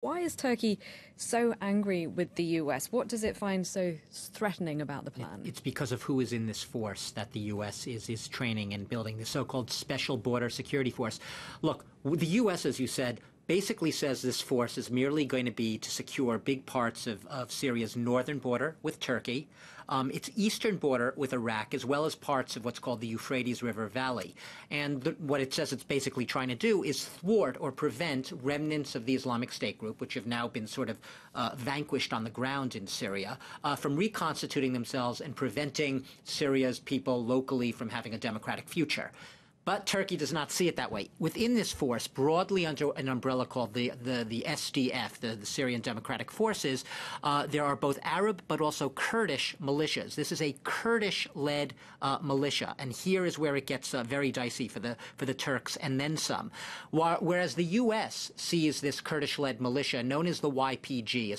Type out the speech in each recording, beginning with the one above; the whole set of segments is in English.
Why is Turkey so angry with the US? What does it find so threatening about the plan? It's because of who is in this force that the U.S. is training and building, the so-called Special Border Security Force. Look, the U.S., as you said, basically says this force is merely going to be to secure big parts of Syria's northern border with Turkey, its eastern border with Iraq, as well as parts of what's called the Euphrates River Valley. And what it says it's basically trying to do is thwart or prevent remnants of the Islamic State group, which have now been sort of vanquished on the ground in Syria, from reconstituting themselves and preventing Syria's people locally from having a democratic future. But Turkey does not see it that way. Within this force, broadly under an umbrella called the SDF, the Syrian Democratic Forces, there are both Arab but also Kurdish militias. This is a Kurdish-led militia, and here is where it gets very dicey for the Turks and then some. Whereas the U.S. sees this Kurdish-led militia, known as the YPG, a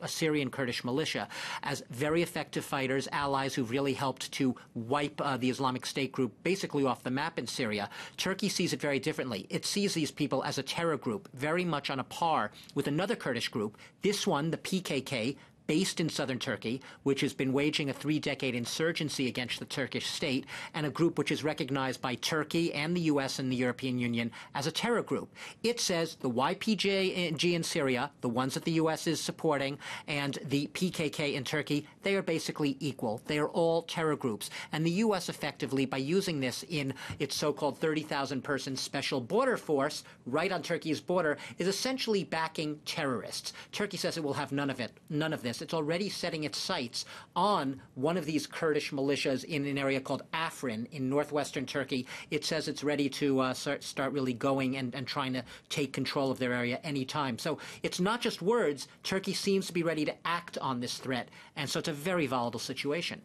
Syrian Kurdish militia, as very effective fighters, allies who've really helped to wipe the Islamic State group basically off the map in Syria. Turkey sees it very differently. It sees these people as a terror group, very much on a par with another Kurdish group, this one, the PKK, based in southern Turkey, which has been waging a 3-decade insurgency against the Turkish state, and a group which is recognized by Turkey and the U.S. and the European Union as a terror group. It says the YPG in Syria, the ones that the U.S. is supporting, and the PKK in Turkey, they are basically equal. They are all terror groups. And the U.S. effectively, by using this in its so-called 30,000-person special border force right on Turkey's border, is essentially backing terrorists. Turkey says it will have none of this. It's already setting its sights on one of these Kurdish militias in an area called Afrin in northwestern Turkey. It says it's ready to start really going and trying to take control of their area anytime. So it's not just words. Turkey seems to be ready to act on this threat. And so it's a very volatile situation.